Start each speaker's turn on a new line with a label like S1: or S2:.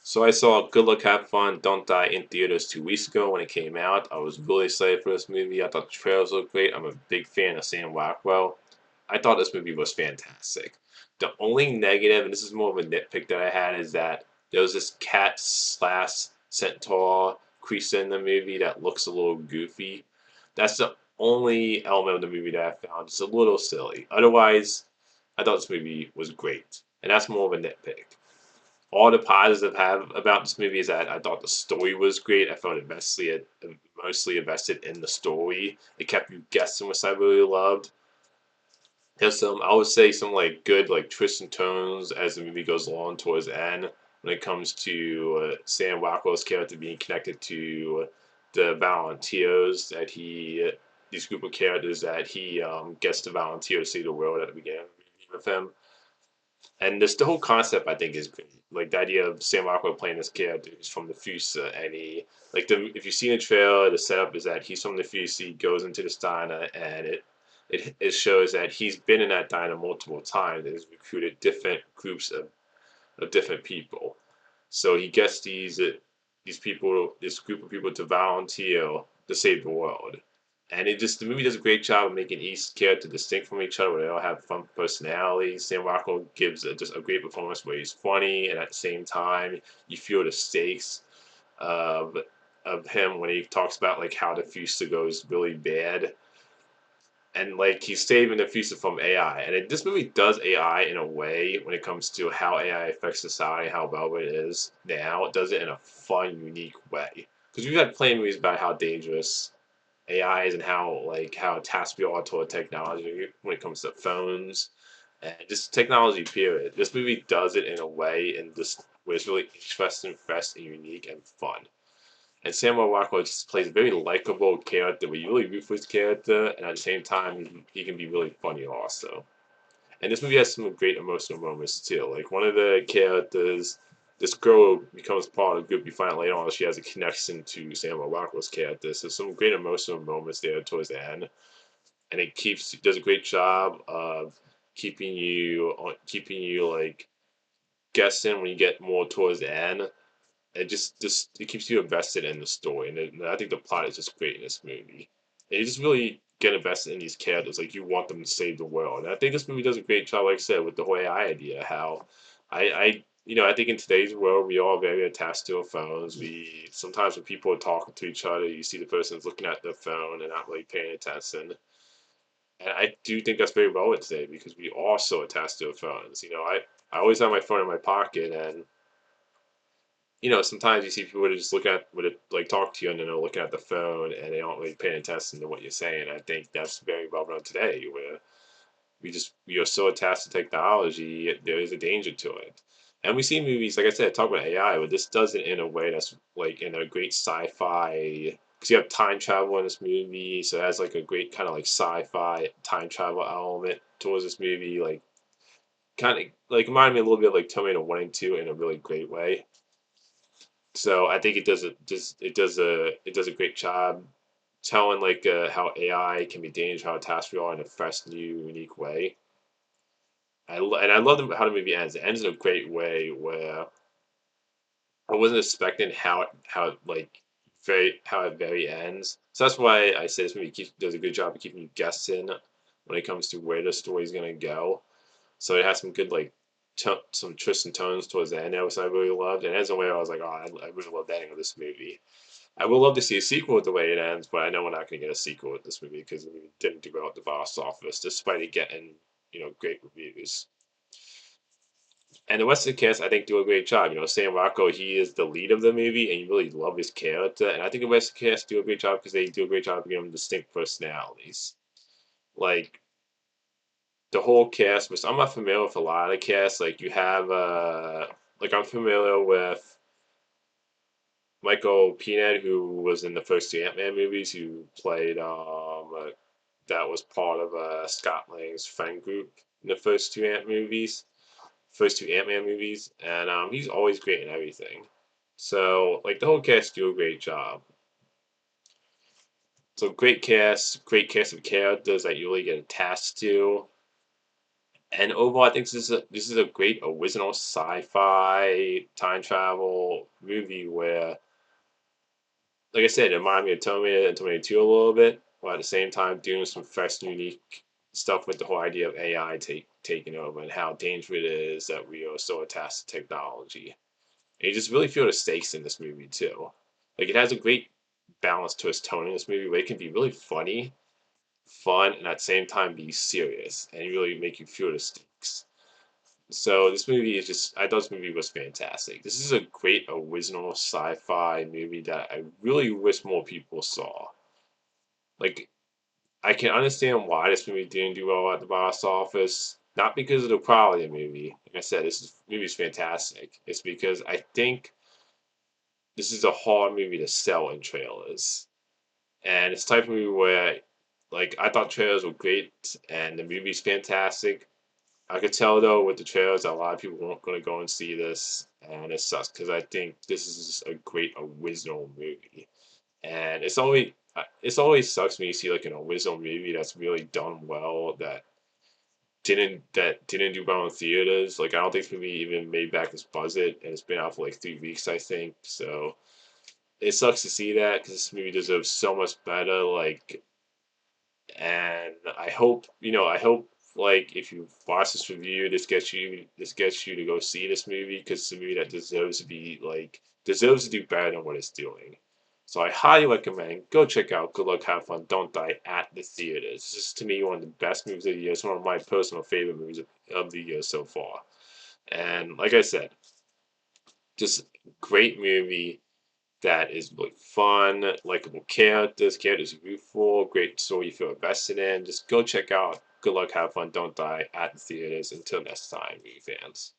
S1: So I saw Good Luck Have Fun Don't Die in theaters 2 weeks ago when it came out. I was really excited for this movie. I thought the trailers looked great. I'm a big fan of Sam Rockwell. I thought this movie was fantastic. The only negative, and this is more of a nitpick that I had, is that there was this cat slash centaur creature in the movie that looks a little goofy. That's the only element of the movie that I found just a little silly. Otherwise, I thought this movie was great. And that's more of a nitpick. All the positives I have about this movie is that I thought the story was great. I found it mostly invested in the story. It kept you guessing, which I really loved. There's some, I would say, some like good like twists and turns as the movie goes along towards the end when it comes to Sam Rockwell's character being connected to the volunteers that he, these group of characters that he gets to volunteer to save the world at the beginning of the movie with him. And this the whole concept I think is great. Like the idea of Sam Rockwell playing this character who's from the future, and he like the if you see the trailer, the setup is that he's from the future. He goes into this diner, and it shows that he's been in that diner multiple times and has recruited different groups of different people. So he gets these people, this group of people to volunteer to save the world. And it just the movie does a great job of making each character distinct from each other. Where they all have fun personalities. Sam Rockwell gives just a great performance where he's funny, and at the same time you feel the stakes of of him when he talks about like how the future goes really bad, and like he's saving the future from AI. And this movie does AI in a way when it comes to how AI affects society, how relevant it is now. It does it in a fun, unique way. Because we've had plenty of movies about how dangerous AI is and how attached we are to technology when it comes to phones and just technology. Period. This movie does it in a way and just where it's really interesting, fresh, and unique and fun. And Samuel Rockwell just plays a very likable character where you really root for his character, and at the same time, he can be really funny also. And this movie has some great emotional moments too. Like one of the characters, this girl becomes part of the group. You find out later on she has a connection to Samuel Rockwell's character. So some great emotional moments there towards the end, and it keeps does a great job of keeping you like guessing when you get more towards the end. It just it keeps you invested in the story, and I think the plot is just great in this movie. And you just really get invested in these characters, like you want them to save the world. And I think this movie does a great job, like I said, with the whole AI idea. How I think in today's world we are very attached to our phones. We sometimes when people are talking to each other, you see the person's looking at their phone and not really paying attention. And I do think that's very relevant today because we are so attached to our phones. I always have my phone in my pocket, and sometimes you see people that just look at would like talk to you and then they're looking at the phone and they don't really pay attention to what you're saying. I think that's very relevant today, where we are so attached to technology, there is a danger to it. And we see movies, like I said, talk about AI, but this does it in a way that's like in a great sci-fi. Because you have time travel in this movie, so it has like a great kind of like sci-fi time travel element towards this movie. Like kind of like reminded me a little bit of like Terminator 1 and 2 in a really great way. So I think it does a great job telling like how AI can be dangerous, how attached we are in a fresh, new, unique way. And I love how the movie ends. It ends in a great way where I wasn't expecting how it very ends. So that's why I say this movie does a good job of keeping you guessing when it comes to where the story's gonna go. So it has some good like some twists and turns towards the end, which I really loved. And as a way, I was like, oh, I really love the ending of this movie. I would love to see a sequel with the way it ends, but I know we're not going to get a sequel with this movie because it didn't do well at the box office, despite it getting great reviews. And the rest of the cast, I think, do a great job. Sam Rocco, he is the lead of the movie, and you really love his character. And I think the rest of the cast do a great job because they do a great job of giving him distinct personalities. Like the whole cast, which I'm not familiar with a lot of the cast. Like you have, like I'm familiar with Michael Peanut, who was in the first two Ant-Man movies, who played that was part of Scott Lang's friend group in the first two Ant-Man movies, and he's always great in everything. So like the whole cast do a great job. So great cast of characters that you really get attached to. And overall, I think this is a great original sci-fi time travel original movie where, like I said, it reminded me of Terminator and Terminator 2 a little bit, while at the same time doing some fresh, unique stuff with the whole idea of AI taking over and how dangerous it is that we are so attached to technology. And you just really feel the stakes in this movie too. Like it has a great balance to its tone in this movie where it can be really funny, fun, and at the same time be serious and really make you feel the stakes. So this movie is just I thought this movie was fantastic. This is a great original sci-fi movie that I really wish more people saw. Like I can understand why this movie didn't do well at the box office. Not because of the quality of the movie. Like I said, movie is fantastic. It's because I think this is a hard movie to sell in trailers. And it's the type of movie where like I thought trailers were great and the movie's fantastic. I could tell though with the trailers that a lot of people weren't going to go and see this, and it sucks because I think this is a great original movie, and it's always sucks when you see like an original movie that's really done well that didn't do well in theaters. Like I don't think this movie even made back its budget, and it's been out for like 3 weeks, I think. So it sucks to see that because this movie deserves so much better. Like and I hope like if you watch this review, this gets you to go see this movie because it's a movie that deserves to do better than what it's doing. So I highly recommend go check out Good Luck, Have Fun, Don't Die at the theaters. This is to me one of the best movies of the year. It's one of my personal favorite movies of the year so far. And like I said, just great movie that is really fun, likable characters you root for, great story you feel invested in. Just go check out Good Luck, Have Fun, Don't Die at the theaters. Until next time, movie fans.